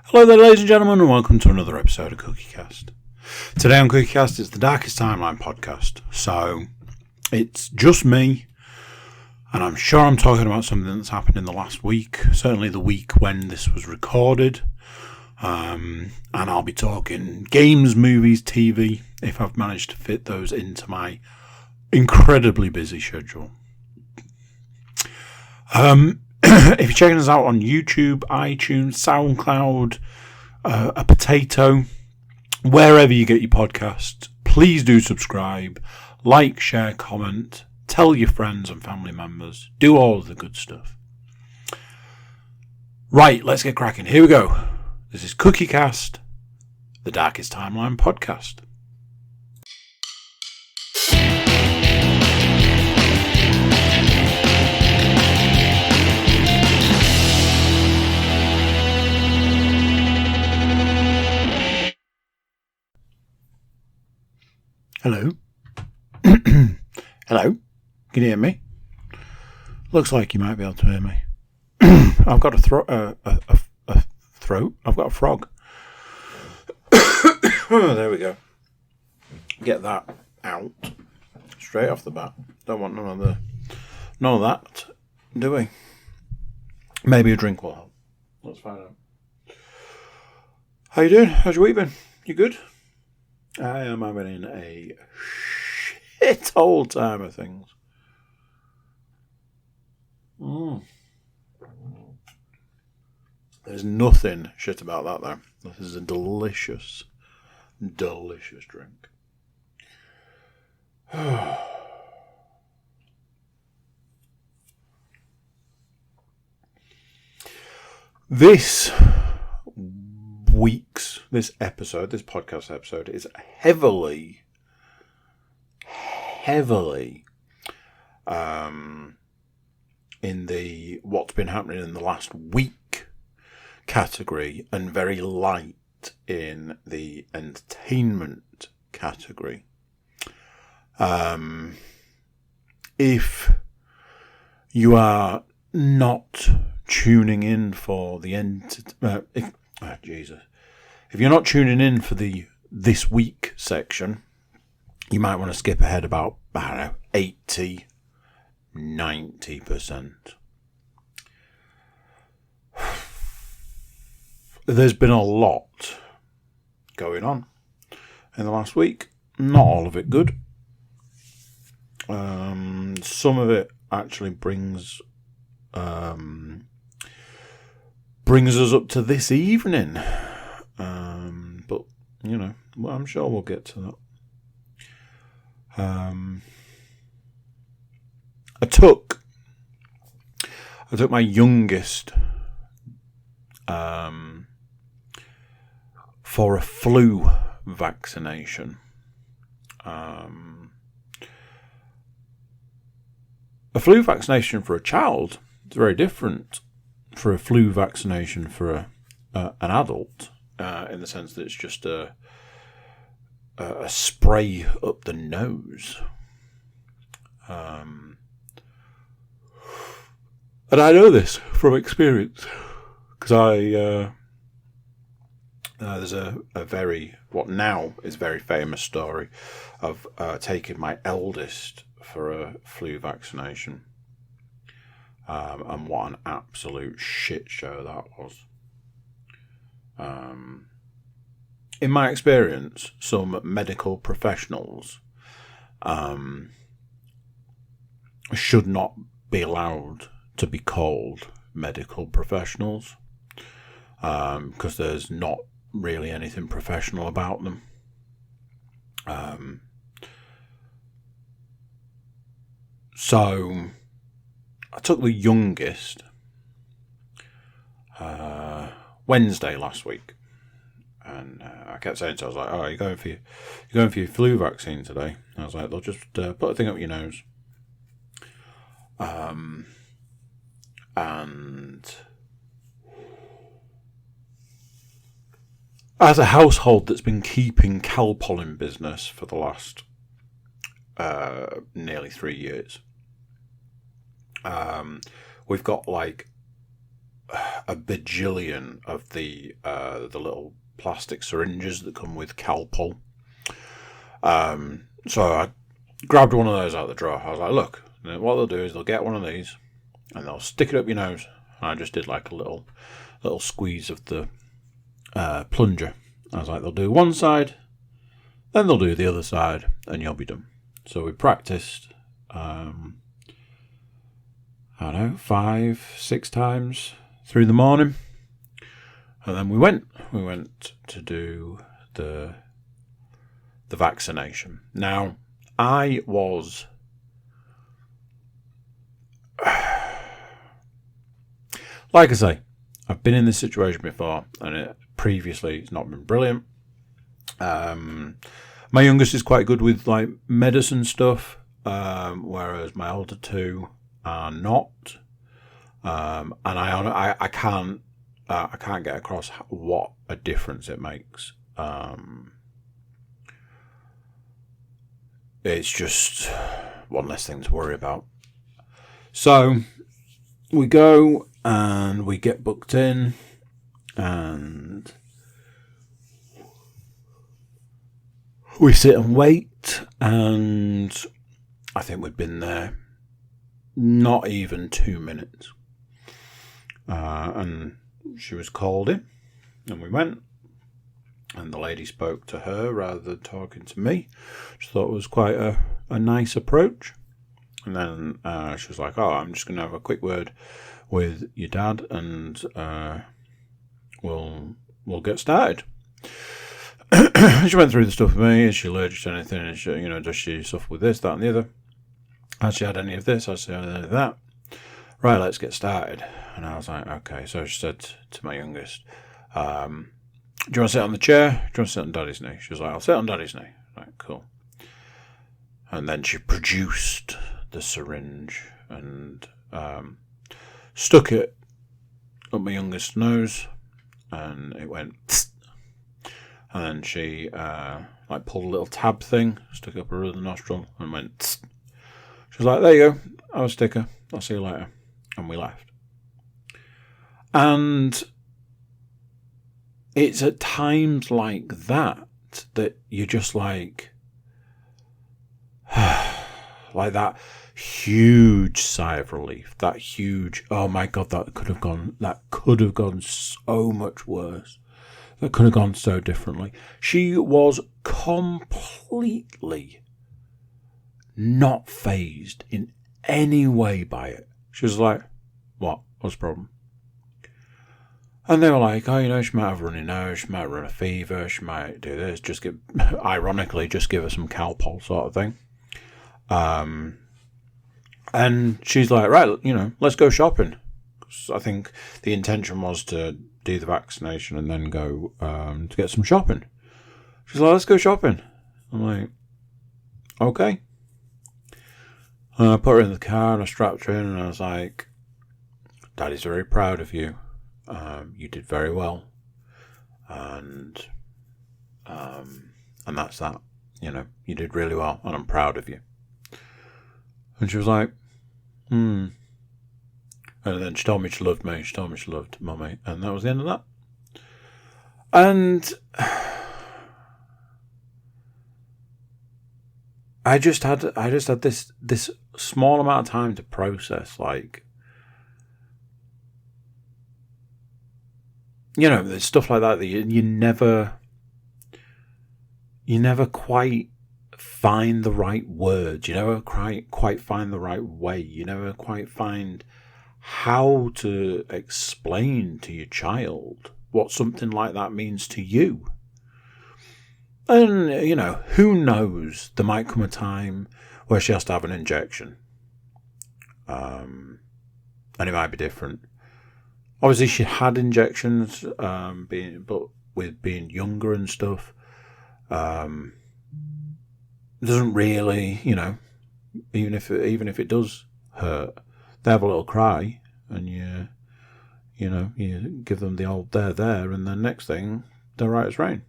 Hello there, ladies and gentlemen, and welcome to another episode of CookieCast. Today on CookieCast is the Darkest Timeline podcast. So, it's just me, and I'm sure I'm talking about something that's happened in the last week, certainly the week when this was recorded. And I'll be talking games, movies, TV, if I've managed to fit those into my incredibly busy schedule. If you're checking us out on YouTube, iTunes, SoundCloud, a potato, wherever you get your podcasts, please do subscribe, like, share, comment, tell your friends and family members, do all of the good stuff. Right, let's get cracking. Here we go. This is CookieCast, the Darkest Timeline podcast. Hello? Hello? Can you hear me? Looks like you might be able to hear me. I've got a throat. I've got a frog. There we go. Get that out straight off the bat. Don't want none of that, do we? Maybe a drink will help. Let's find out. How you doing? How's your week been? You good? I am having a shit old time of things. There's nothing shit about that though. This is a delicious, delicious drink. This podcast episode is heavily in the what's been happening in the last week category and very light in the entertainment category. If you are not tuning in for the if you're not tuning in for the this week section, you might want to skip ahead about, 80, 90%. There's been a lot going on in the last week. Not all of it good. Some of it actually brings us up to this evening. But, I'm sure we'll get to that. I took my youngest for a flu vaccination. A flu vaccination for a child is very different for a flu vaccination for an adult, in the sense that it's just a spray up the nose. And I know this from experience because there's a very, what now is very famous story of taking my eldest for a flu vaccination. And what an absolute shit show that was. In my experience, some medical professionals should not be allowed to be called medical professionals, because there's not really anything professional about them. So I took the youngest Wednesday last week, and I kept saying to her, I was like, "Oh, you're going for your flu vaccine today?" And I was like, "They'll just put a thing up your nose." And as a household that's been keeping Calpol in business for the last nearly 3 years, we've got like a bajillion of the little plastic syringes that come with Calpol. So I grabbed one of those out of the drawer. I was like, look, what they'll do is they'll get one of these and they'll stick it up your nose. And I just did like a little squeeze of the plunger. I was like, they'll do one side, then they'll do the other side, and you'll be done. So we practiced, I don't know, 5-6 times through the morning. And then we went to do the vaccination. Now, I was like I say, I've been in this situation before, and previously it's not been brilliant. My youngest is quite good with like medicine stuff, whereas my older two are not. And I can't get across what a difference it makes. It's just one less thing to worry about. So we go and we get booked in, and we sit and wait, and I think we'd been there not even 2 minutes. And she was called in, and we went, and the lady spoke to her rather than talking to me, which I thought was quite a nice approach. And then she was like, I'm just going to have a quick word with your dad, and we'll get started. She went through the stuff with me. Is she allergic to anything? Is she, does she suffer with this, that, and the other? Has she had any of this? Has she had any of that? Right, let's get started. And I was like, okay. So she said to my youngest, do you want to sit on the chair? Do you want to sit on Daddy's knee? She was like, I'll sit on Daddy's knee. Right, cool. And then she produced the syringe and stuck it up my youngest's nose, and it went tss. And then she pulled a little tab thing, stuck it up her other nostril, and went tss. She was like, there you go, have a sticker, I'll see you later. And we left. And it's at times like that you're just like that huge sigh of relief, that huge, oh my God, that could have gone so much worse. That could have gone so differently. She was completely not fazed in any way by it. She was like, what's the problem? And they were like, she might have a runny nose, she might run a fever, she might do this, just give her some Calpol sort of thing. And she's like, right, let's go shopping. I think the intention was to do the vaccination and then go to get some shopping. She's like, let's go shopping. I'm like, okay. And I put her in the car and I strapped her in, and I was like, Daddy's very proud of you. You did very well. And that's that. You did really well, and I'm proud of you. And she was like, And then she told me she loved me. She told me she loved Mummy, and that was the end of that. And I just had this small amount of time to process, there's stuff like that you never quite find the right words. You never quite find the right way. You never quite find how to explain to your child what something like that means to you. And, who knows? There might come a time where she has to have an injection. And it might be different. Obviously, she had injections, but with being younger and stuff, it doesn't really, even if it does hurt, they have a little cry, and you give them the old there, and then next thing, they're right as rain.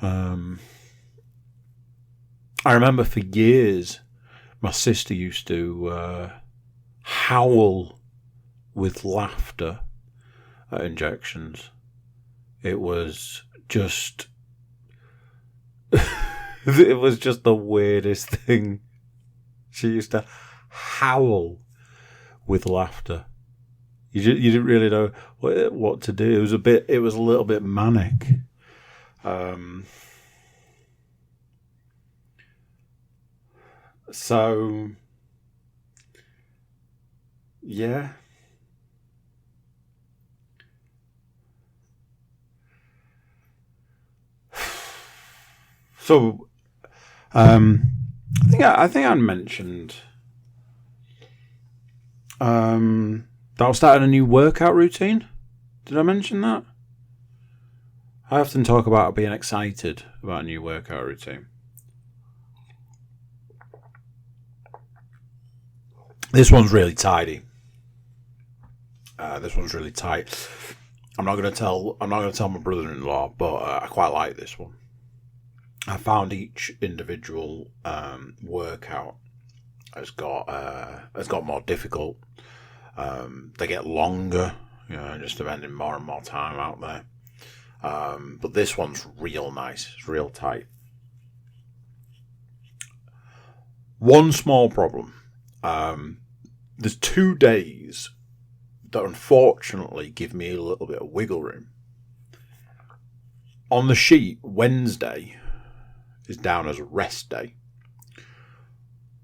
I remember for years, my sister used to howl with laughter injections. It was just... it was just the weirdest thing. She used to howl with laughter. You didn't really know what to do. It was a little bit manic. So yeah. So I think I mentioned that I was starting a new workout routine. Did I mention that? I often talk about being excited about a new workout routine. This one's really tidy. This one's really tight. I'm not going to tell my brother-in-law, but I quite like this one. I found each individual workout has got more difficult. They get longer, just spending more and more time out there. But this one's real nice. It's real tight. One small problem. There's 2 days that unfortunately give me a little bit of wiggle room. On the sheet, Wednesday is down as a rest day.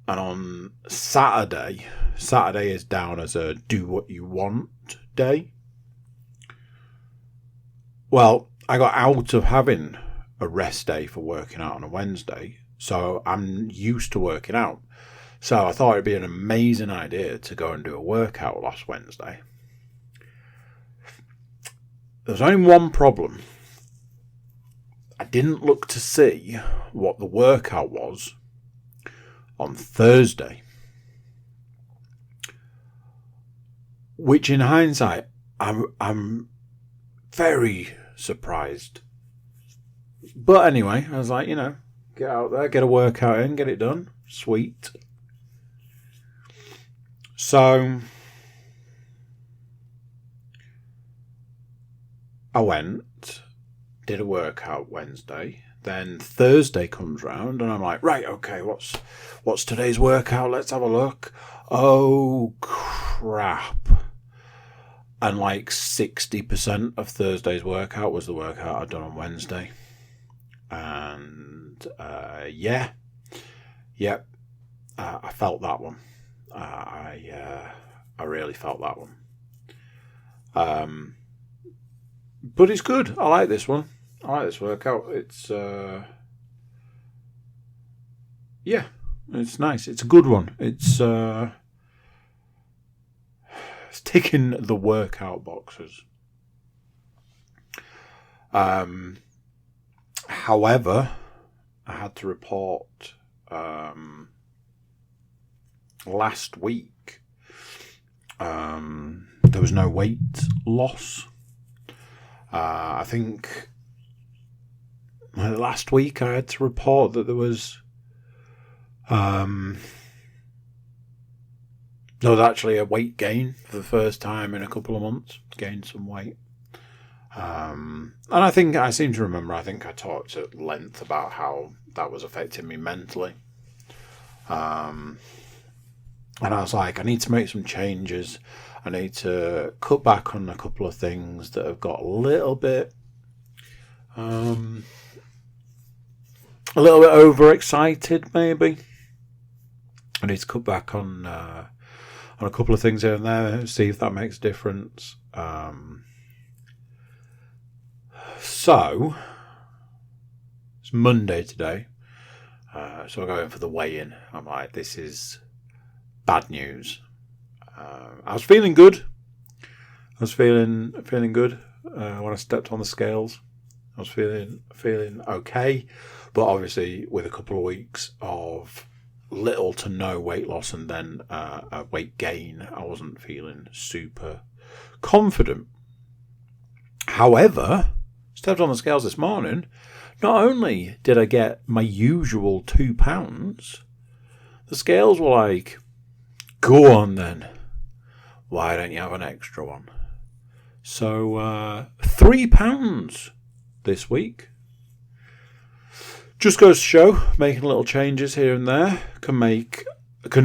And on Saturday is down as a do what you want day. Well, I got out of having a rest day for working out on a Wednesday, so I'm used to working out. So I thought it'd be an amazing idea to go and do a workout last Wednesday. There's only one problem. I didn't look to see what the workout was on Thursday. Which in hindsight, I'm very surprised. But anyway, I was like, get out there, get a workout in, get it done. Sweet. So I went, did a workout Wednesday. Then Thursday comes round and I'm like, right, okay, what's today's workout? Let's have a look. Oh, crap. And like 60% of Thursday's workout was the workout I'd done on Wednesday. And I felt that one. I really felt that one. But it's good. I like this one. I like this workout. It's it's nice. It's a good one. It's ticking the workout boxes. However, I had to report last week there was no weight loss. I think last week I had to report that there was actually a weight gain for the first time in a couple of months. Gained some weight. And I seem to remember, I think I talked at length about how that was affecting me mentally. And I was like, I need to make some changes. I need to cut back on a couple of things that have got a little bit overexcited, maybe. I need to cut back on a couple of things here and there, see if that makes a difference. So it's Monday today, so I go in for the weigh-in. I'm like, this is bad news. I was feeling good. I was feeling good when I stepped on the scales. I was feeling okay, but obviously with a couple of weeks of little to no weight loss and then a weight gain, I wasn't feeling super confident. However, stepped on the scales this morning. Not only did I get my usual 2 pounds, the scales were like, go on then. Why don't you have an extra one? So £3 this week. Just goes to show, making little changes here and there can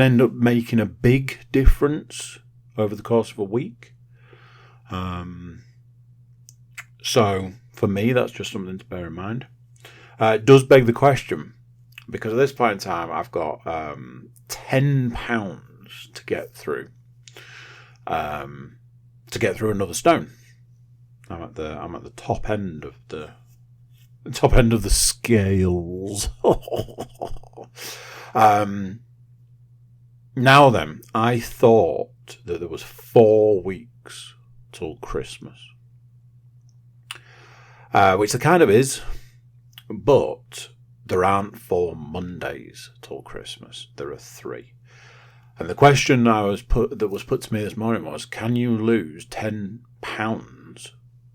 end up making a big difference over the course of a week. So for me, that's just something to bear in mind. It does beg the question, because at this point in time, I've got £10 to get through. To get through another stone. I'm at the top end of the scales. Now then, I thought that there was 4 weeks till Christmas, which there kind of is, but there aren't 4 Mondays till Christmas. There are 3. And the question that was put to me this morning was, can you lose £10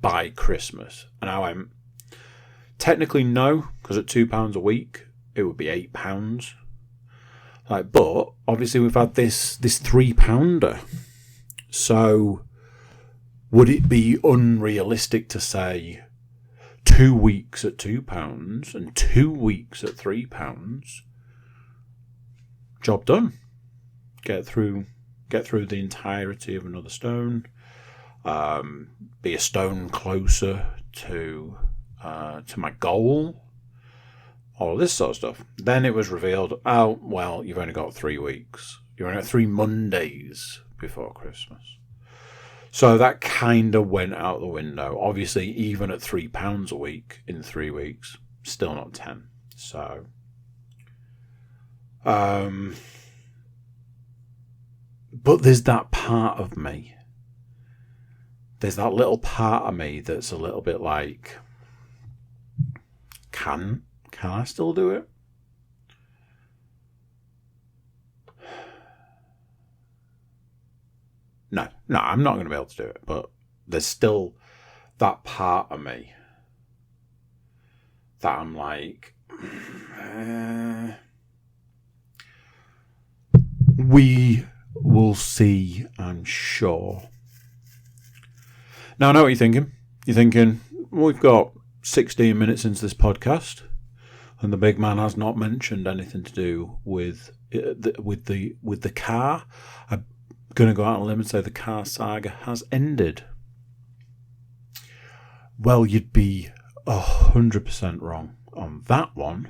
by Christmas? And I went, technically no, because at £2 a week, it would be £8. But obviously we've had this £3. So would it be unrealistic to say 2 weeks at £2 and 2 weeks at £3? Job done. Get through the entirety of another stone. Be a stone closer to my goal. All of this sort of stuff. Then it was revealed, oh, well, you've only got 3 weeks. You've only got 3 Mondays before Christmas. So that kind of went out the window. Obviously, even at £3 a week in 3 weeks, still not 10. So, but there's that part of me. There's that little part of me that's a little bit like, can I still do it? No, I'm not going to be able to do it. But there's still that part of me that I'm like, we will see, I'm sure. Now, I know what you're thinking. You're thinking, we've got 16 minutes into this podcast, and the big man has not mentioned anything to do with the car. I'm going to go out on a limb and say the car saga has ended. Well, you'd be 100% wrong on that one.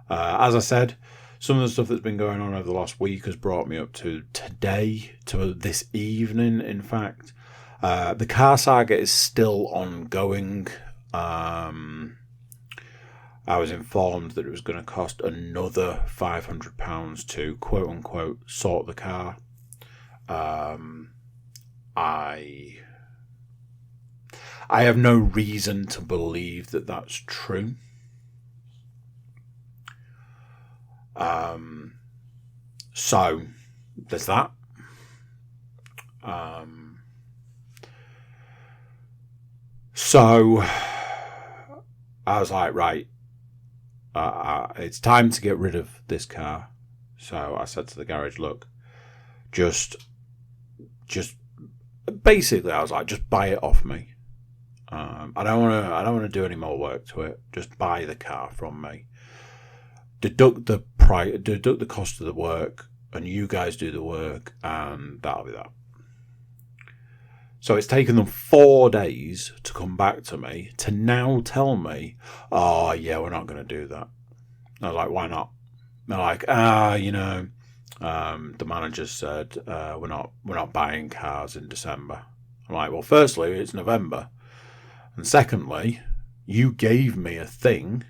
As I said, some of the stuff that's been going on over the last week has brought me up to today, to this evening, in fact. The car saga is still ongoing. I was informed that it was going to cost another £500 to quote-unquote sort the car. I have no reason to believe that that's true. So there's that. So I was like, right, it's time to get rid of this car. So I said to the garage, look, just basically, I was like, just buy it off me. I don't want to do any more work to it. Just buy the car from me. Deduct the price, deduct the cost of the work, and you guys do the work, and that'll be that. So it's taken them 4 days to come back to me to now tell me, oh yeah, we're not going to do that. I was like, why not? They're like, the manager said we're not buying cars in December. I'm like, well, firstly, it's November, and secondly, you gave me a thing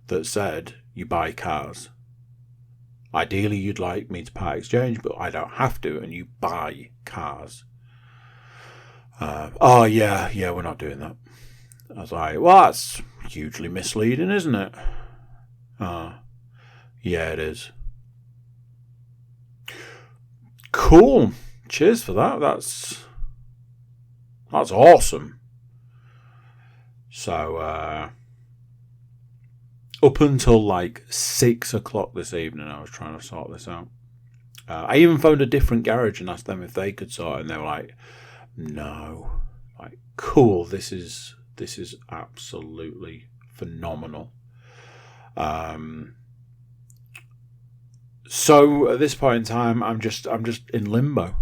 that said you buy cars. Ideally, you'd like me to part exchange, but I don't have to, and you buy cars. Yeah, we're not doing that. I was like, well, that's hugely misleading, isn't it? Yeah, it is. Cool. Cheers for that. That's awesome. So, up until like 6 o'clock this evening, I was trying to sort this out. I even phoned a different garage and asked them if they could sort it, and they were like, no, Like, cool, this is absolutely phenomenal. So at this point in time, I'm just in limbo.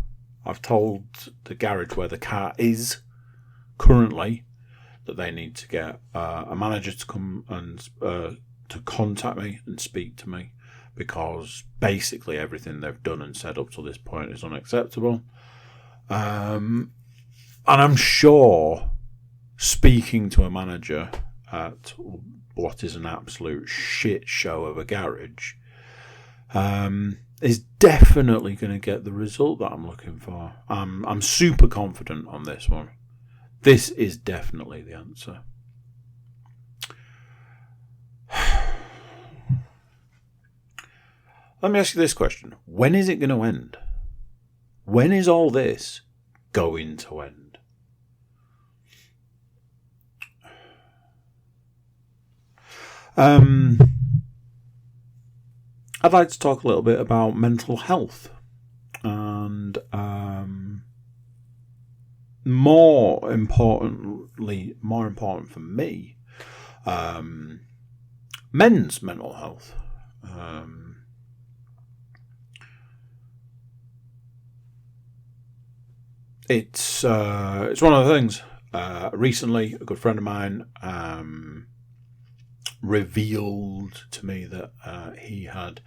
I've told the garage where the car is currently that they need to get a manager to come and to contact me and speak to me, because basically everything they've done and said up to this point is unacceptable. And I'm sure speaking to a manager at what is an absolute shit show of a garage is definitely going to get the result that I'm looking for. I'm super confident on this one. This is definitely the answer. Let me ask you this question. When is it going to end? When is all this going to end? I'd like to talk a little bit about mental health and more important for me, men's mental health. It's one of the things. Recently, a good friend of mine revealed to me that he had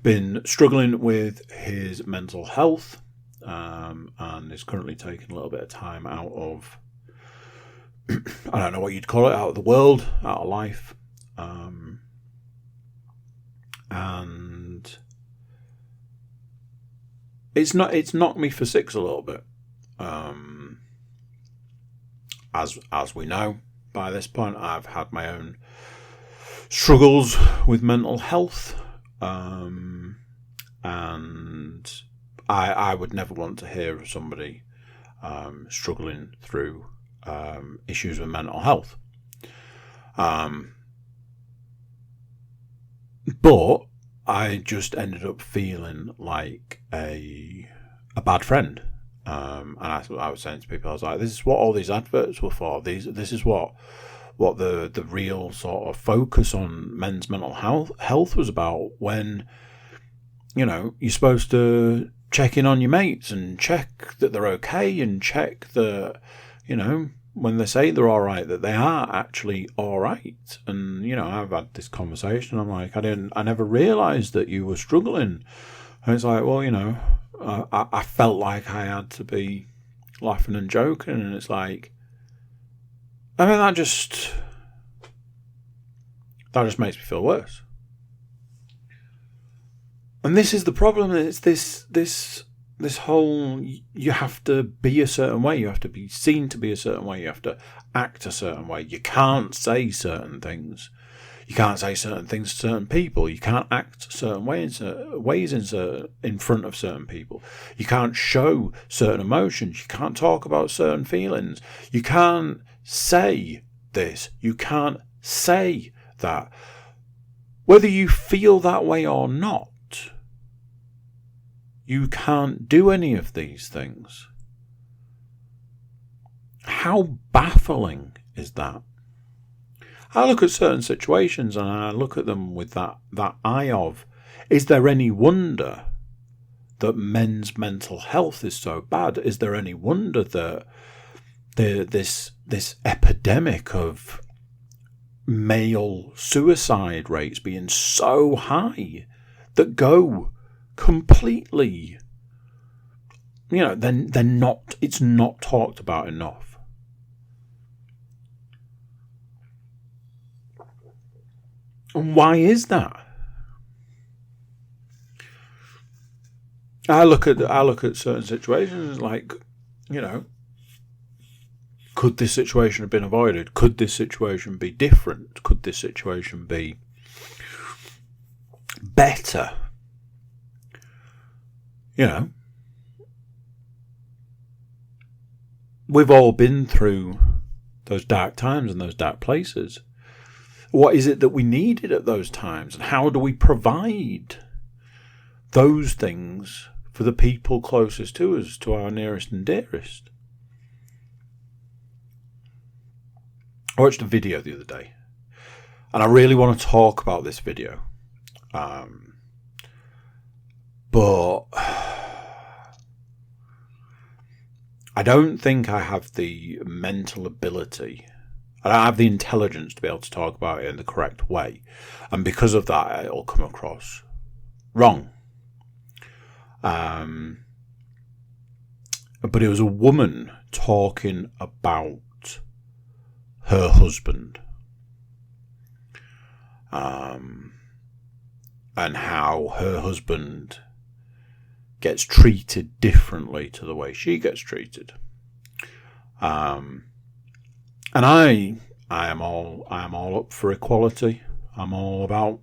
been struggling with his mental health and is currently taking a little bit of time out of, I don't know what you'd call it, out of the world, out of life. And it's knocked me for six a little bit. As we know, by this point, I've had my own struggles with mental health, and I would never want to hear of somebody struggling through issues with mental health. But I just ended up feeling like a bad friend. And I was saying to people, I was like, this is what all these adverts were for. This is what the real sort of focus on men's mental health was about, when, you know, you're supposed to check in on your mates and check that they're okay and check that, you know, when they say they're all right, that they are actually all right. And, you know, I've had this conversation. I'm like, I never realised that you were struggling. And it's like, well, you know, I felt like I had to be laughing and joking, and it's like, I mean, that just makes me feel worse. And this is the problem. It's this whole, you have to be a certain way. You have to be seen to be a certain way. You have to act a certain way. You can't say certain things. You can't say certain things to certain people. You can't act certain ways in front of certain people. You can't show certain emotions. You can't talk about certain feelings. You can't say this. You can't say that. Whether you feel that way or not, you can't do any of these things. How baffling is that? I look at certain situations and I look at them with that eye of, is there any wonder that men's mental health is so bad? Is there any wonder that this epidemic of male suicide rates being so high that go completely, you know, it's not talked about enough. And why is that? I look at certain situations like, you know, could this situation have been avoided? Could this situation be different? Could this situation be better? You know, we've all been through those dark times and those dark places. What is it that we needed at those times? And how do we provide those things for the people closest to us, to our nearest and dearest? I watched a video the other day, and I really want to talk about this video. But I don't think I have the mental ability. I don't have the intelligence to be able to talk about it in the correct way. And because of that, it'll come across wrong. But it was a woman talking about her husband. And how her husband gets treated differently to the way she gets treated. And I am all up for equality. I'm all about,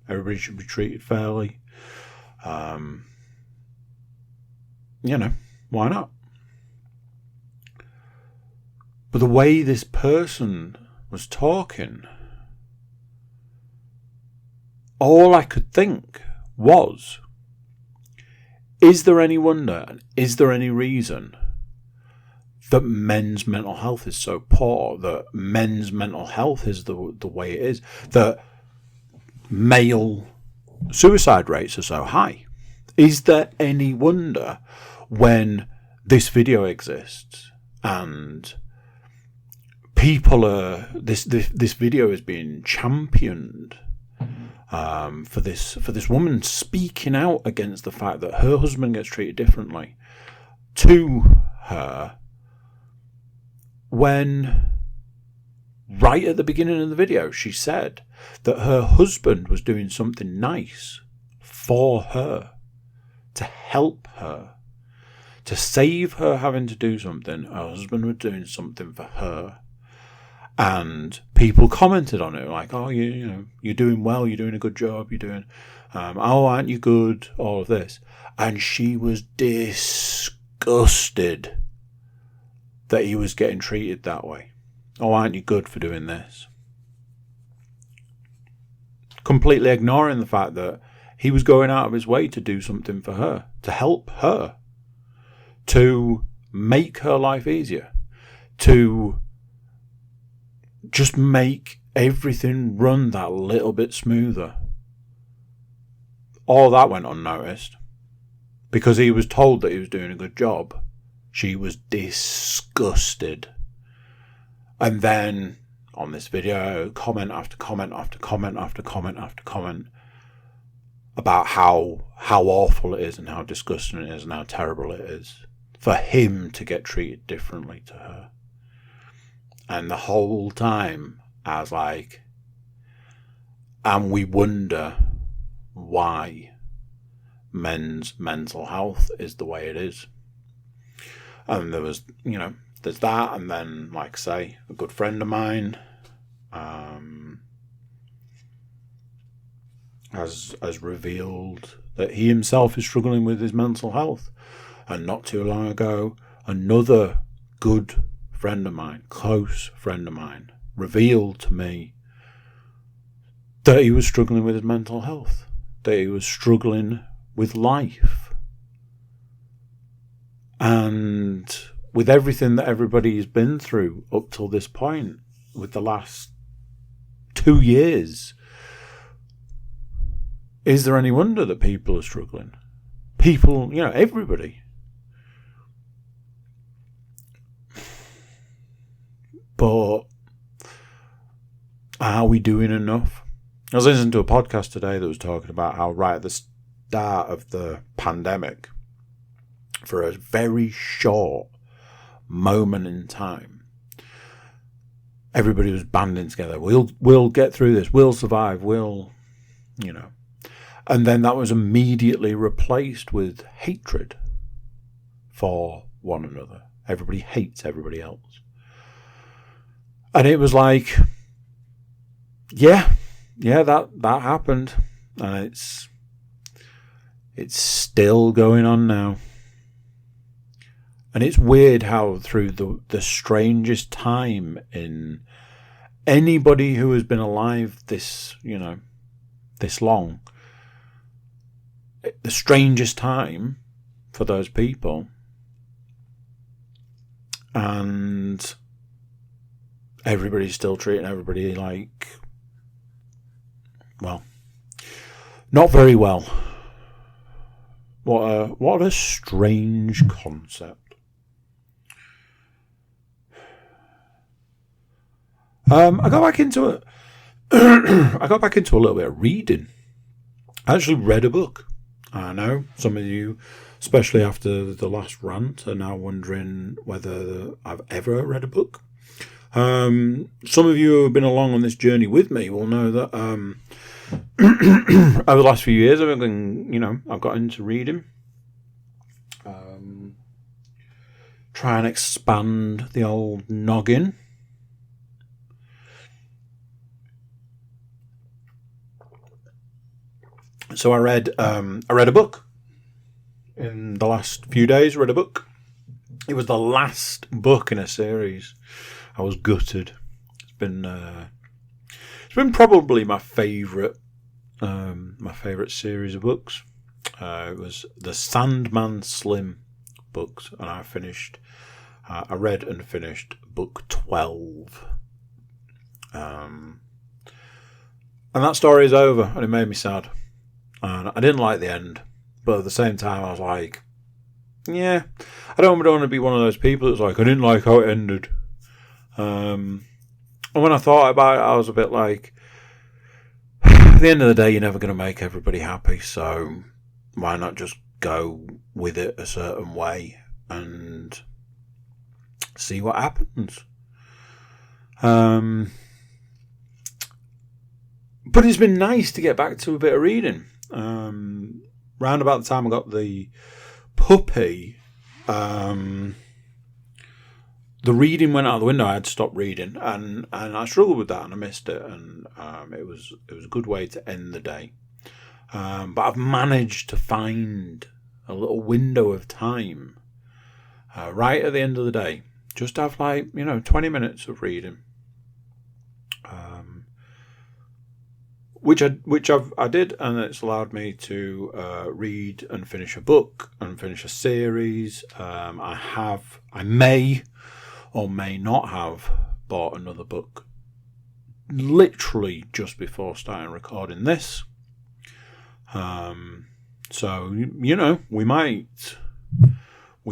everybody should be treated fairly. Why not? But the way this person was talking, all I could think was, is there any wonder and is there any reason that men's mental health is so poor, that men's mental health is the way it is, that male suicide rates are so high? Is there any wonder when this video exists and people are this video is being championed for this woman speaking out against the fact that her husband gets treated differently to her, when right at the beginning of the video she said that her husband was doing something nice for her, to help her, to save her having to do something. Her husband was doing something for her. And people commented on it like, oh, you're doing well, you're doing a good job, you're doing, oh, aren't you good, all of this. And she was disgusted that he was getting treated that way. Oh, aren't you good for doing this? Completely ignoring the fact that he was going out of his way to do something for her, to help her, to make her life easier, to just make everything run that little bit smoother. All that went unnoticed. Because he was told that he was doing a good job, she was disgusted. And then, on this video, comment after comment after comment after comment after comment about how awful it is and how disgusting it is and how terrible it is for him to get treated differently to her. And the whole time, I was like, and we wonder why men's mental health is the way it is. And there was, there's that, and then, like I say, a good friend of mine has revealed that he himself is struggling with his mental health. And not too long ago, another good friend of mine, close friend of mine, revealed to me that he was struggling with his mental health, that he was struggling with life. And with everything that everybody's been through up till this point, with the last 2 years, is there any wonder that people are struggling? People, everybody. But are we doing enough? I was listening to a podcast today that was talking about how right at the start of the pandemic, for a very short moment in time, everybody was banding together. We'll get through this. We'll survive. And then that was immediately replaced with hatred for one another. Everybody hates everybody else. And it was like, yeah, that happened. And it's still going on now. And it's weird how through the strangest time in anybody who has been alive this long, the strangest time for those people, and everybody's still treating everybody like, well, not very well. What a strange concept. I got back into it. I got back into a little bit of reading. I actually read a book. I know some of you, especially after the last rant, are now wondering whether I've ever read a book. Some of you who have been along on this journey with me will know that over the last few years I've got into reading. Try and expand the old noggin. So I read a book in the last few days. Read a book. It was the last book in a series. I was gutted. It's been probably my favourite series of books. It was the Sandman Slim books, and I read and finished book 12. And that story is over, and it made me sad. And I didn't like the end, but at the same time I was like, yeah, I don't want to be one of those people that's like, I didn't like how it ended. And when I thought about it, I was a bit like, at the end of the day, you're never going to make everybody happy, so why not just go with it a certain way and see what happens? But it's been nice to get back to a bit of reading. Round about the time I got the puppy, the reading went out the window. I had to stop reading, and I struggled with that, and I missed it. And it was a good way to end the day. But I've managed to find a little window of time right at the end of the day, just to have 20 minutes of reading. Which I did, and it's allowed me to read and finish a book and finish a series. I may or may not have bought another book literally just before starting recording this. So we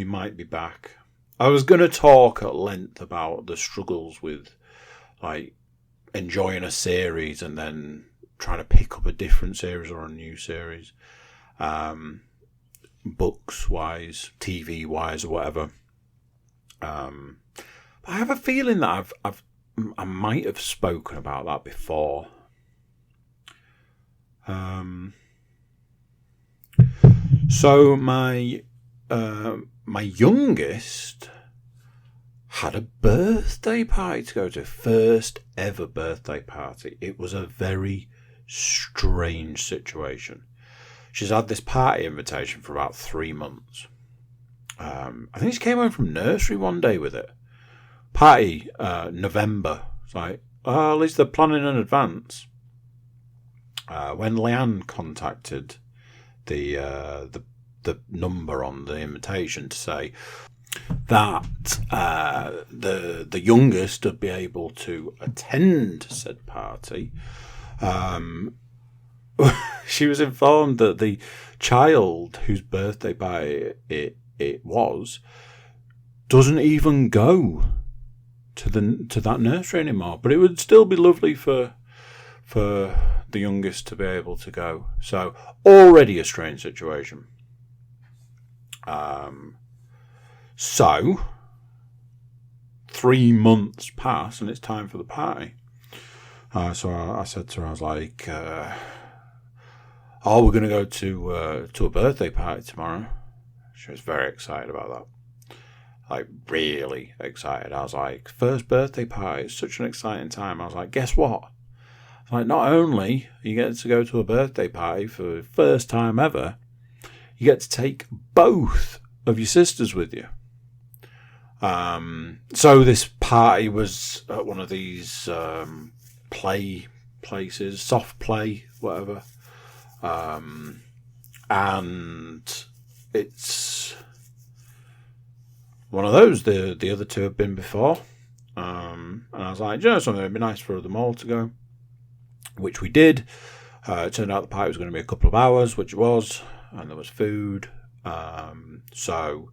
might be back. I was going to talk at length about the struggles with enjoying a series and then trying to pick up a different series or a new series, books wise, TV wise, or whatever. I have a feeling that I might have spoken about that before. So my youngest had a birthday party to go to, first ever birthday party. It was a very strange situation. She's had this party invitation for about 3 months. I think she came home from nursery one day with it. Party, November. It's like, at least they're planning in advance. When Leanne contacted the number on the invitation to say that the youngest would be able to attend said party, she was informed that the child whose birthday party it was doesn't even go to that nursery anymore. But it would still be lovely for the youngest to be able to go. So already a strange situation. So 3 months pass and it's time for the party. So I said to her, I was like, we're going to go to a birthday party tomorrow. She was very excited about that. Like, really excited. I was like, first birthday party, it's such an exciting time. I was like, guess what? Like, not only you get to go to a birthday party for the first time ever, you get to take both of your sisters with you. So this party was at one of these play places, soft play, whatever. And it's one of those. The other two have been before. And And I was like, something, it'd be nice for them all to go, which we did. It turned out the party was going to be a couple of hours, which it was, and there was food. So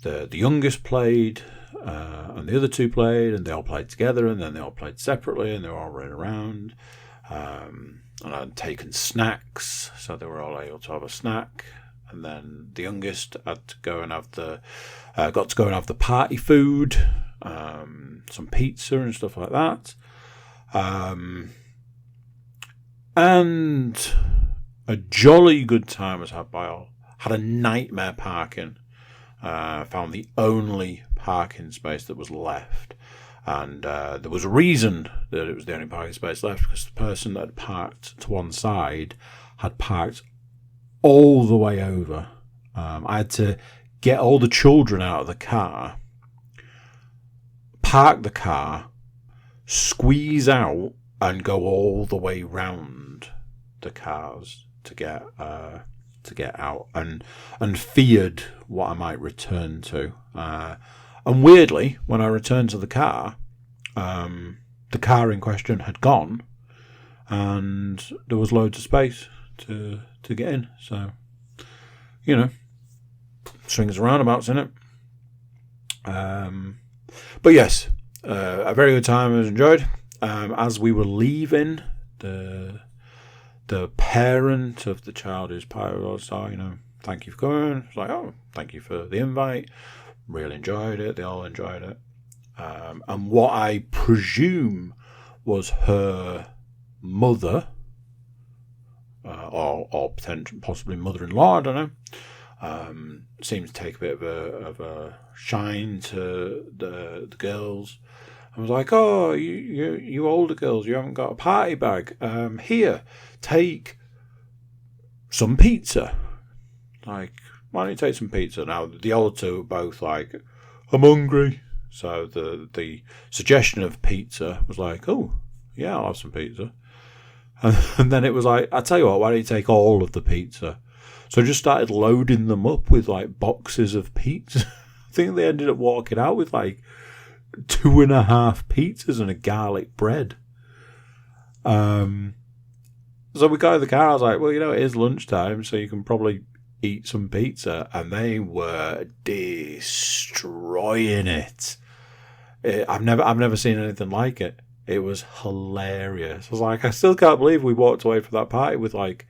the youngest played, and the other two played, and they all played together, and then they all played separately, and they were all running around. And I'd taken snacks, so they were all able to have a snack. And then the youngest had to go and have got to go and have the party food, some pizza and stuff like that. And a jolly good time was had by all. Had a nightmare parking. Found the only parking space that was left. And there was a reason that it was the only parking space left, because the person that had parked to one side had parked all the way over. I had to get all the children out of the car, park the car, squeeze out, and go all the way round the cars to get out, and feared what I might return to. And weirdly, when I returned to the car in question had gone, and there was loads of space to get in. So, swings and roundabouts, innit? But yes, a very good time. I was enjoyed. As we were leaving, the parent of the child whose party was, thank you for coming. It's like, oh, thank you for the invite. Really enjoyed it. They all enjoyed it. And what I presume was her mother, or possibly mother-in-law, I don't know, seemed to take a bit of a shine to the girls. I was like, oh, you older girls, you haven't got a party bag. Here, take some pizza. Like, why don't you take some pizza? Now, the older two were both like, I'm hungry. So the suggestion of pizza was like, oh, yeah, I'll have some pizza. And then it was like, I tell you what, why don't you take all of the pizza? So I just started loading them up with like boxes of pizza. I think they ended up walking out with like 2.5 pizzas and a garlic bread. So we got in the car. I was like, well, it is lunchtime, so you can probably eat some pizza. And they were destroying it. I've never seen anything like it. It was hilarious. I was like, I still can't believe we walked away from that party with like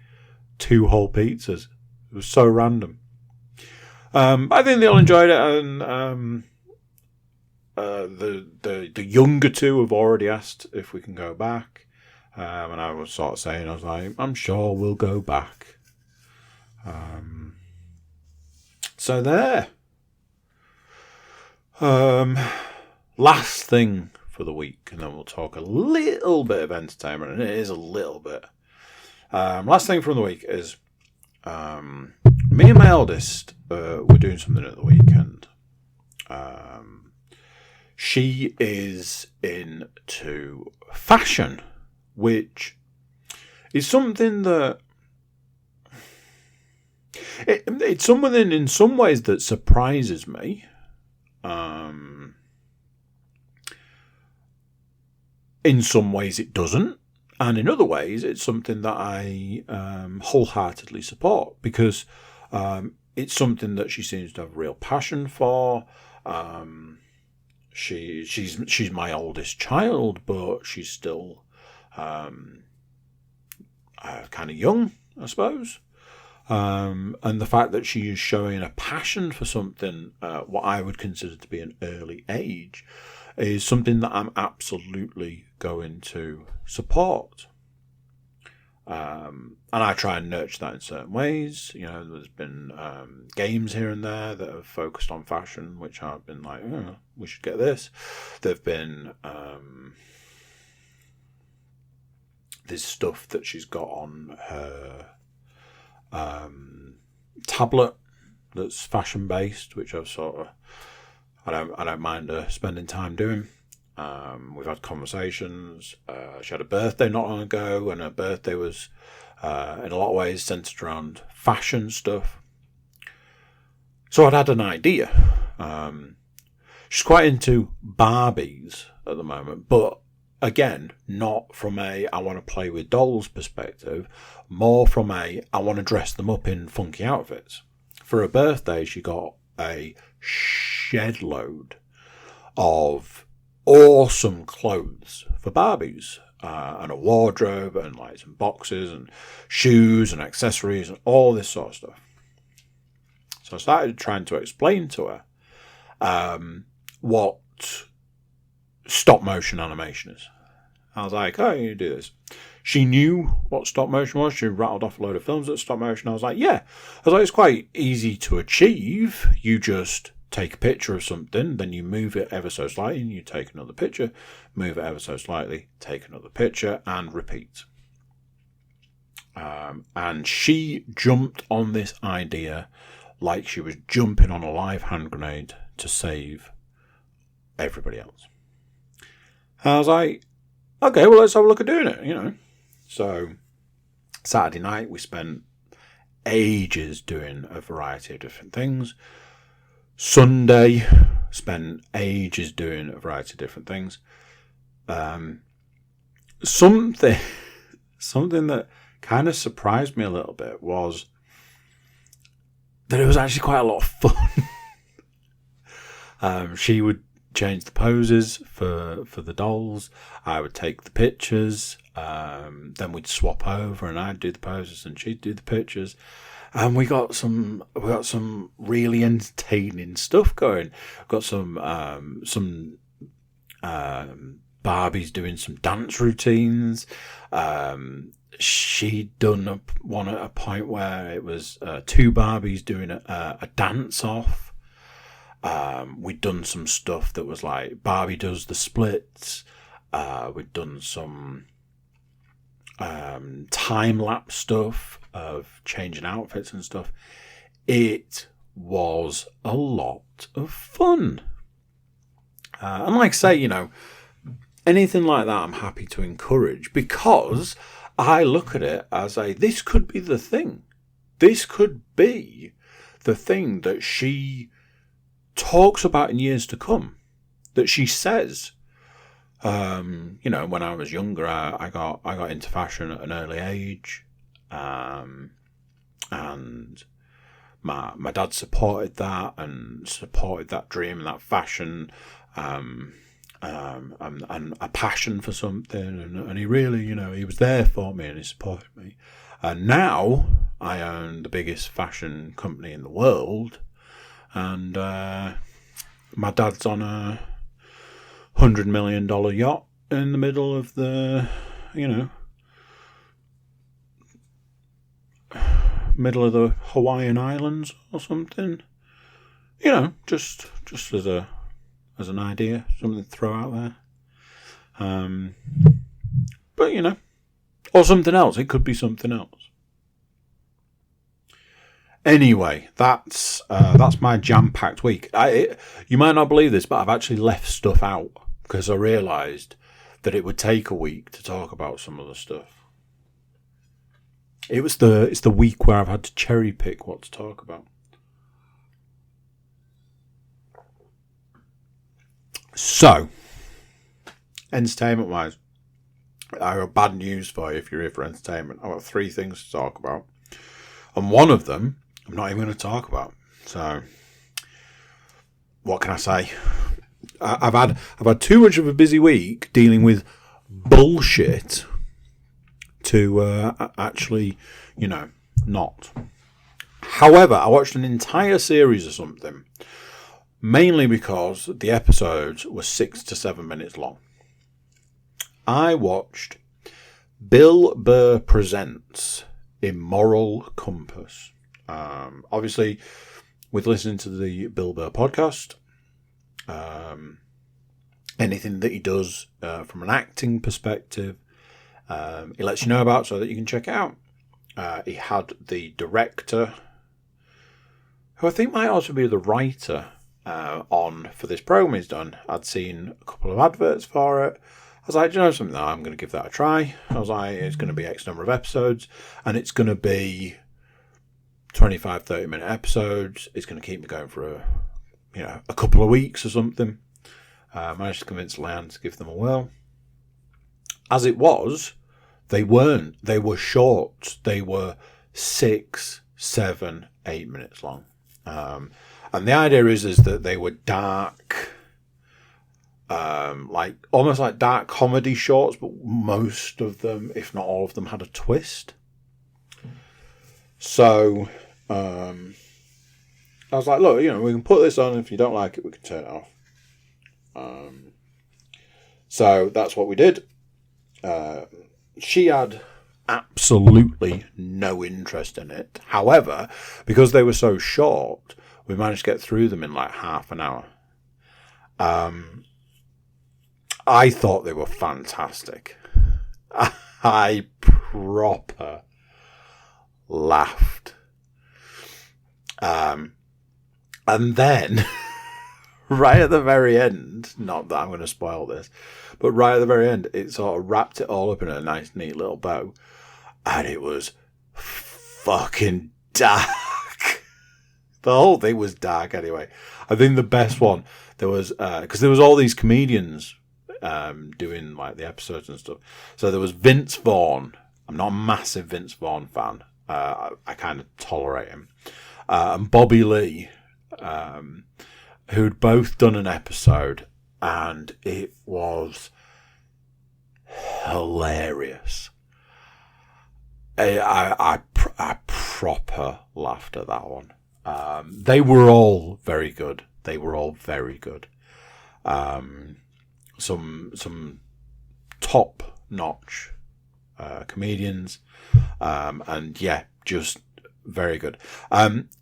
2 whole pizzas. It was so random. I think they all enjoyed it, and the younger two have already asked if we can go back. And I was sort of saying, I was like, I'm sure we'll go back. So there. Last thing for the week, and then we'll talk a little bit of entertainment, and it is a little bit. Last thing from the week is me and my eldest were doing something at the weekend. She is into fashion, which is something that it's something in some ways that surprises me. In some ways it doesn't, and in other ways it's something that I wholeheartedly support, because it's something that she seems to have real passion for. She's my oldest child, but she's still kind of young, I suppose. And the fact that she is showing a passion for something, what I would consider to be an early age, is something that I'm absolutely going to support. And I try and nurture that in certain ways. There's been games here and there that have focused on fashion, which I've been like, oh, we should get this. There've been this stuff that she's got on her tablet that's fashion based, which I've sort of, I don't mind her spending time doing. We've had conversations. She had a birthday not long ago, and her birthday was in a lot of ways centered around fashion stuff. So I'd had an idea. She's quite into Barbies at the moment, but again, not from a I want to play with dolls perspective, more from a I want to dress them up in funky outfits. For her birthday, she got a shed load of awesome clothes for Barbies, and a wardrobe and like some boxes and shoes and accessories and all this sort of stuff. So I started trying to explain to her what stop motion animation is. I was like, oh, you do this. She knew what stop motion was. She rattled off a load of films that stop motion. I was like, yeah. I was like, it's quite easy to achieve. You just take a picture of something, then you move it ever so slightly, and you take another picture, move it ever so slightly, take another picture, and repeat. And she jumped on this idea like she was jumping on a live hand grenade to save everybody else. And I was like, okay, well, let's have a look at doing it, you know. So Saturday night, we spent ages doing a variety of different things. Sunday, spent ages doing a variety of different things. Something that kind of surprised me a little bit was that it was actually quite a lot of fun. She would change the poses for the dolls. I would take the pictures. Then we'd swap over, and I'd do the poses, and she'd do the pictures. And we got some really entertaining stuff going. We've got some Barbies doing some dance routines. She'd done one at a point where it was two Barbies doing a dance off. We'd done some stuff that was like Barbie does the splits. We'd done some time-lapse stuff of changing outfits and stuff. It was a lot of fun. And like I say, you know, anything like that I'm happy to encourage, because I look at it as this could be the thing. This could be the thing that she talks about in years to come. That she says, you know, when I was younger, I got into fashion at an early age, and my dad supported that and supported that dream and that fashion, and a passion for something, and he really, you know, he was there for me and he supported me. And now I own the biggest fashion company in the world, and my dad's on a $100 million yacht in the middle of the, you know, middle of the Hawaiian Islands or something. You know, just as an idea, something to throw out there. But you know, or something else. It could be something else. Anyway, that's my jam-packed week. You might not believe this, but I've actually left stuff out because I realised that it would take a week to talk about some of the stuff. It's the week where I've had to cherry pick what to talk about. So, entertainment-wise, I have bad news for you if you're here for entertainment. I've got 3 things to talk about, and one of them I'm not even going to talk about. So, what can I say? I've had too much of a busy week dealing with bullshit to actually, you know, not. However, I watched an entire series of something, mainly because the episodes were 6 to 7 minutes long. I watched Bill Burr Presents Immoral Compass. Obviously, with listening to the Bill Burr podcast, anything that he does from an acting perspective, he lets you know about so that you can check it out. He had the director, who I think might also be the writer, on for this program he's done. I'd seen a couple of adverts for it. I was like, do you know something? No, I'm going to give that a try. I was like, it's going to be X number of episodes, and it's going to be 25, 30-minute episodes. It's going to keep me going for a couple of weeks or something. Managed to convince Leanne to give them a whirl. As it was, they weren't. They were short. They were 6, 7, 8 minutes long. And the idea is that they were dark, almost like dark comedy shorts, but most of them, if not all of them, had a twist. So I was like, look, we can put this on. If you don't like it, we can turn it off. So that's what we did. She had absolutely no interest in it. However, because they were so short, we managed to get through them in like half an hour. I thought they were fantastic. I proper laughed. And then, right at the very end, not that I'm going to spoil this, but right at the very end, it sort of wrapped it all up in a nice, neat little bow. And it was fucking dark. The whole thing was dark anyway. I think the best one, there was, because there was all these comedians doing like the episodes and stuff. So there was Vince Vaughn. I'm not a massive Vince Vaughn fan. I kind of tolerate him. And Bobby Lee, who'd both done an episode, and it was hilarious. I proper laughed at that one. They were all very good. Some top notch comedians, and yeah, just very good.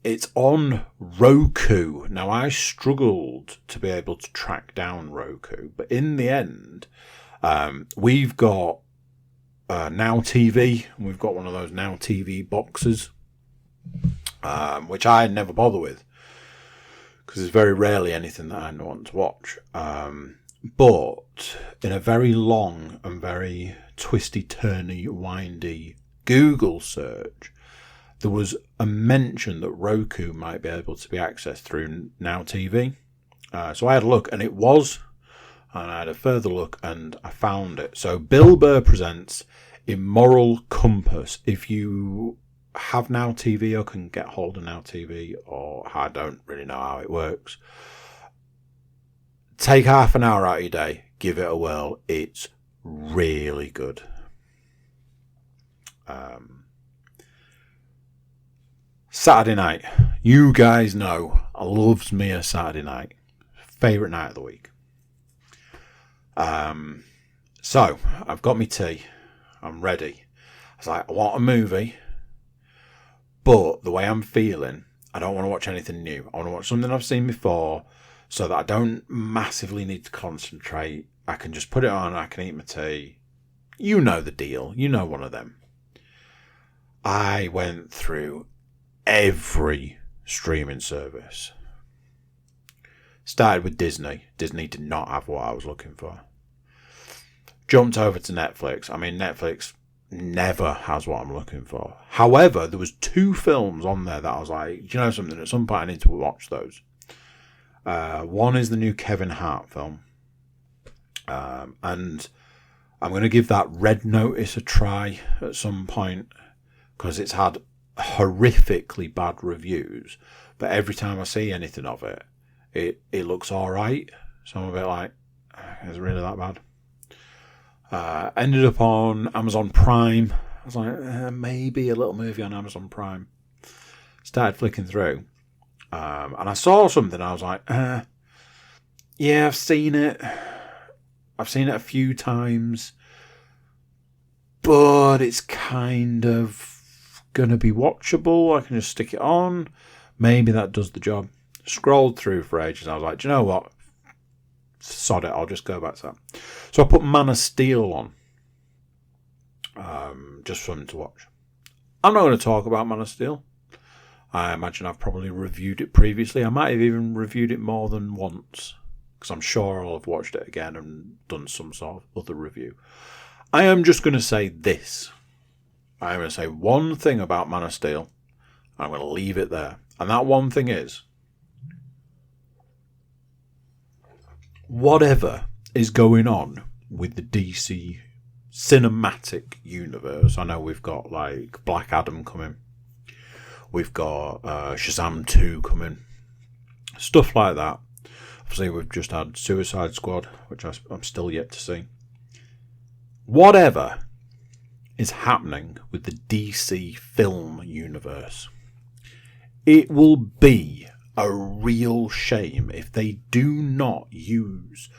It's on Roku. Now, I struggled to be able to track down Roku, but in the end, we've got Now TV. We've got one of those Now TV boxes, which I never bother with because there's very rarely anything that I want to watch. But in a very long and very twisty-turny, windy Google search, there was a mention that Roku might be able to be accessed through Now TV. So I had a look, and it was, and I had a further look, and I found it. So Bill Burr presents Immoral Compass. If you have Now TV or can get hold of Now TV, or I don't really know how it works, take half an hour out of your day, give it a whirl. It's really good. Saturday night. You guys know I loves me a Saturday night. Favourite night of the week. So, I've got my tea. I'm ready. I was like, I want a movie, but the way I'm feeling, I don't want to watch anything new. I want to watch something I've seen before so that I don't massively need to concentrate. I can just put it on, I can eat my tea. You know the deal. You know one of them. I went through every streaming service. Started with Disney. Disney did not have what I was looking for. Jumped over to Netflix. I mean, Netflix never has what I'm looking for. However, there was 2 films on there that I was like, do you know something? At some point I need to watch those. One is the new Kevin Hart film. And I'm going to give that Red Notice a try at some point because it's had horrifically bad reviews. But every time I see anything of it, it looks alright. So I'm a bit like, is it really that bad? Ended up on Amazon Prime. I was like, maybe a little movie on Amazon Prime. Started flicking through. And I saw something. I was like, yeah, I've seen it. I've seen it a few times. But it's kind of going to be watchable. I can just stick it on. Maybe that does the job. Scrolled through for ages. I was like, do you know what? Sod it, I'll just go back to that. So I put Man of Steel on. Just for them to watch. I'm not going to talk about Man of Steel. I imagine I've probably reviewed it previously. I might have even reviewed it more than once. Because I'm sure I'll have watched it again and done some sort of other review. I am just going to say this. I'm going to say one thing about Man of Steel. I'm going to leave it there. And that one thing is, whatever is going on with the DC cinematic universe. I know we've got like Black Adam coming. We've got Shazam 2 coming. Stuff like that. Obviously, we've just had Suicide Squad, which I'm still yet to see. Whatever is happening with the DC film universe, it will be a real shame if they do not use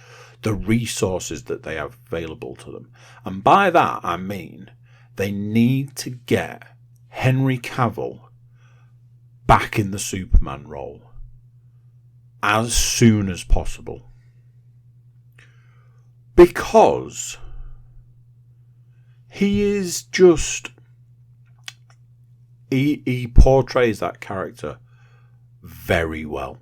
the resources that they have available to them. And by that, I mean they need to get Henry Cavill back in the Superman role as soon as possible. Because he is just... He portrays that character very well.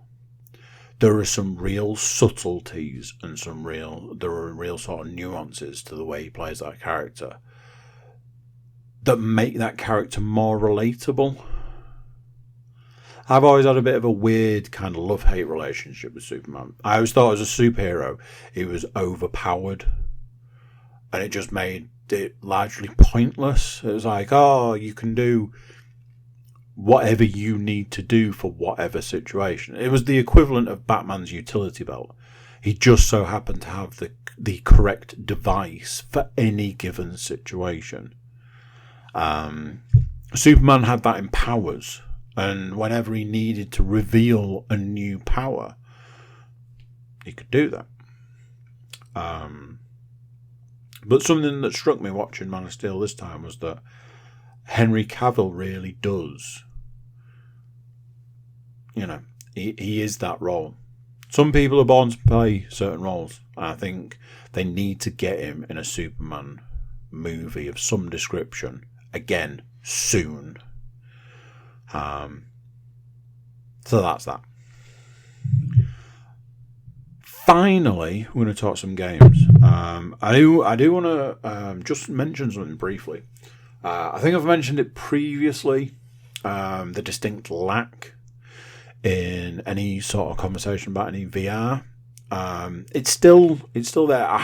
There are some real subtleties and there are real sort of nuances to the way he plays that character that make that character more relatable. I've always had a bit of a weird kind of love-hate relationship with Superman. I always thought as a superhero he was overpowered, and it just made it largely pointless. It was like, oh, you can do whatever you need to do for whatever situation. It was the equivalent of Batman's utility belt. He just so happened to have the correct device for any given situation. Superman had that in powers, and whenever he needed to reveal a new power, he could do that. But something that struck me watching Man of Steel this time was that Henry Cavill really does. He is that role. Some people are born to play certain roles. I think they need to get him in a Superman movie of some description. Again, soon. So that's that. Finally, we're going to talk some games. I do want to just mention something briefly. I think I've mentioned it previously. The distinct lack in any sort of conversation about any VR. It's still there. I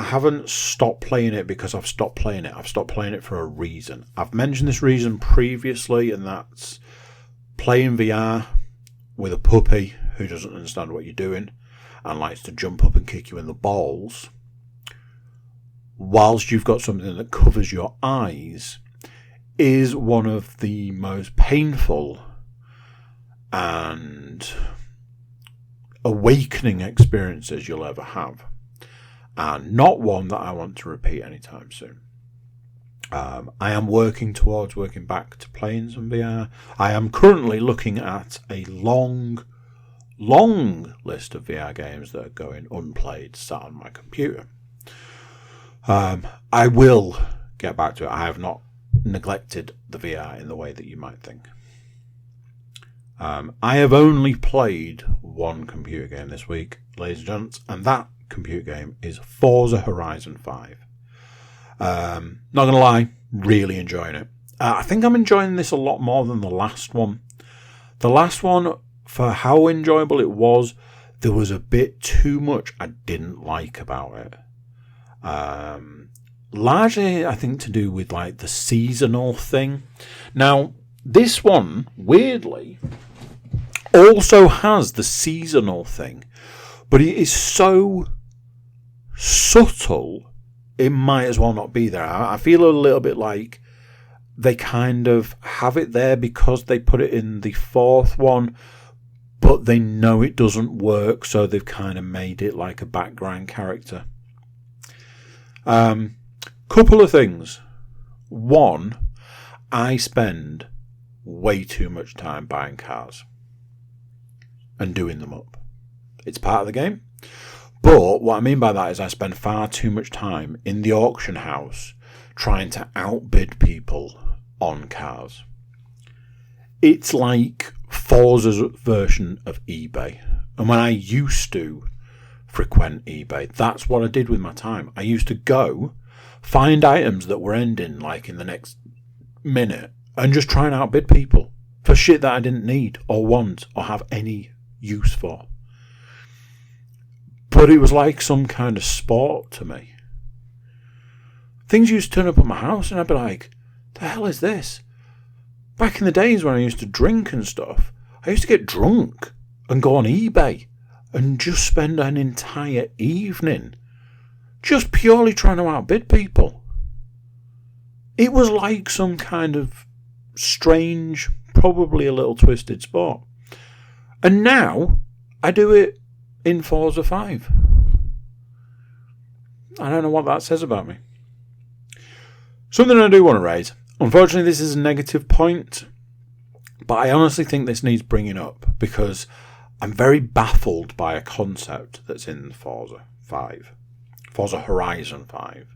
haven't stopped playing it because I've stopped playing it. I've stopped playing it for a reason. I've mentioned this reason previously, and that's playing VR with a puppy who doesn't understand what you're doing and likes to jump up and kick you in the balls, whilst you've got something that covers your eyes, is one of the most painful and awakening experiences you'll ever have. And not one that I want to repeat anytime soon. I am working back to playing some VR. I am currently looking at a long list of VR games that are going unplayed sat on my computer. I will get back to it. I have not neglected the VR in the way that you might think. I have only played one computer game this week, ladies and gents, and that computer game is Forza Horizon 5. Not going to lie, really enjoying it. I think I'm enjoying this a lot more than the last one. The last one, for how enjoyable it was, there was a bit too much I didn't like about it. Largely, I think, to do with like the seasonal thing. Now, this one, weirdly, also has the seasonal thing, but it is so subtle, it might as well not be there. I feel a little bit like they kind of have it there because they put it in the fourth one, but they know it doesn't work, so they've kind of made it like a background character. Couple of things. One, I spend way too much time buying cars and doing them up. It's part of the game. But what I mean by that is I spend far too much time in the auction house trying to outbid people on cars. It's like Forza's version of eBay. And when I used to frequent eBay, that's what I did with my time. I used to go find items that were ending like in the next minute and just try and outbid people for shit that I didn't need or want or have any use for. But it was like some kind of sport to me. Things used to turn up at my house and I'd be like, the hell is this? Back in the days when I used to drink and stuff, I used to get drunk and go on eBay and just spend an entire evening just purely trying to outbid people. It was like some kind of strange, probably a little twisted sport. And now I do it in Forza 5. I don't know what that says about me. Something I do want to raise. Unfortunately, this is a negative point, but I honestly think this needs bringing up because I'm very baffled by a concept that's in Forza 5. Forza Horizon 5.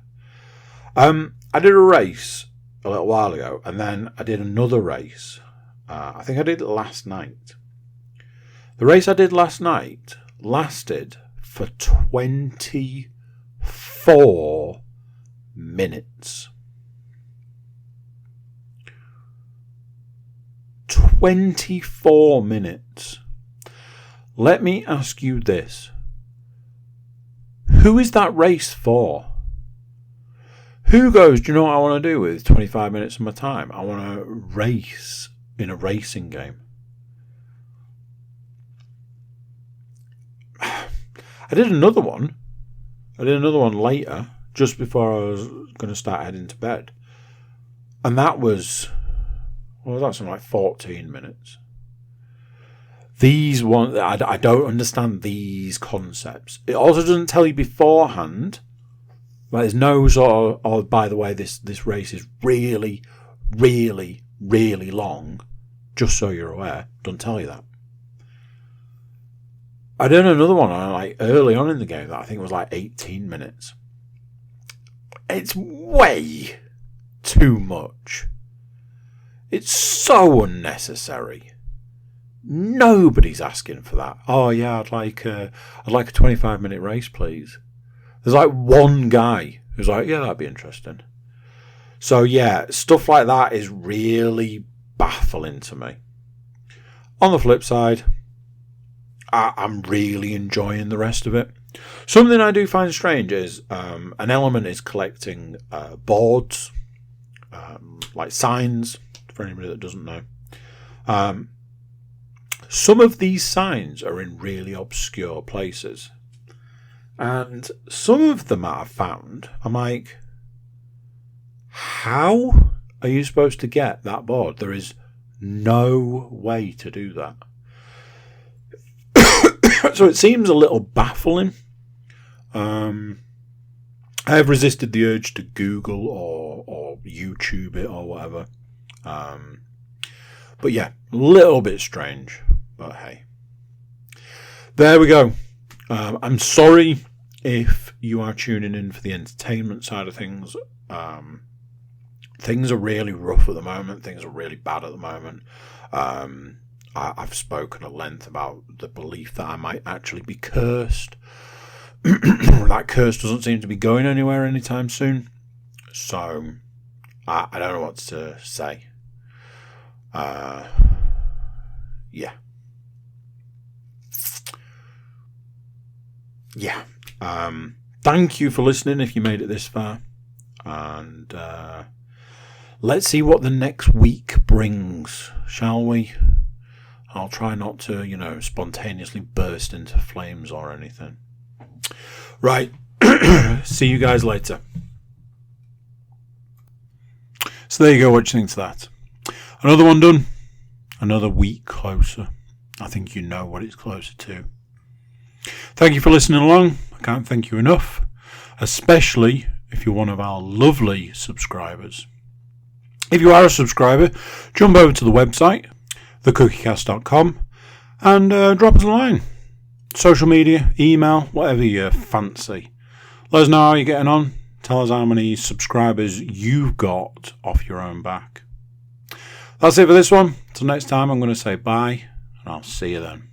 I did a race a little while ago, and then I did another race. I think I did it last night. The race I did last night lasted for 24 minutes. 24 minutes. Let me ask you this. Who is that race for? Who goes, do you know what I want to do with 25 minutes of my time? I want to race in a racing game. I did another one. Later, just before I was going to start heading to bed. And that was, that's like 14 minutes. These ones, I don't understand these concepts. It also doesn't tell you beforehand. Like there's no sort of, oh, by the way, this race is really, really, really long. Just so you're aware. Doesn't tell you that. I did another one like early on in the game that I think was like 18 minutes. It's way too much. It's so unnecessary. Nobody's asking for that. Oh yeah, I'd like a 25-minute race, please. There's like one guy who's like, yeah, that'd be interesting. So yeah, stuff like that is really baffling to me. On the flip side, I'm really enjoying the rest of it. Something I do find strange is an element is collecting boards, like signs, for anybody that doesn't know. Some of these signs are in really obscure places. And some of them I've found, I'm like, how are you supposed to get that board? There is no way to do that. So it seems a little baffling. I have resisted the urge to Google or YouTube it or whatever. But yeah, a little bit strange. But hey. There we go. I'm sorry if you are tuning in for the entertainment side of things. Things are really rough at the moment. Things are really bad at the moment. I've spoken at length about the belief that I might actually be cursed. That curse doesn't seem to be going anywhere anytime soon. So, I don't know what to say. Yeah. Yeah. Thank you for listening if you made it this far. And let's see what the next week brings, shall we? I'll try not to, spontaneously burst into flames or anything. Right. See you guys later. So there you go. What do you think to that? Another one done. Another week closer. I think you know what it's closer to. Thank you for listening along. I can't thank you enough. Especially if you're one of our lovely subscribers. If you are a subscriber, jump over to the website, thecookiecast.com, and drop us a line. Social media, email, whatever you fancy. Let us know how you're getting on. Tell us how many subscribers you've got off your own back. That's it for this one. Till next time, I'm going to say bye, and I'll see you then.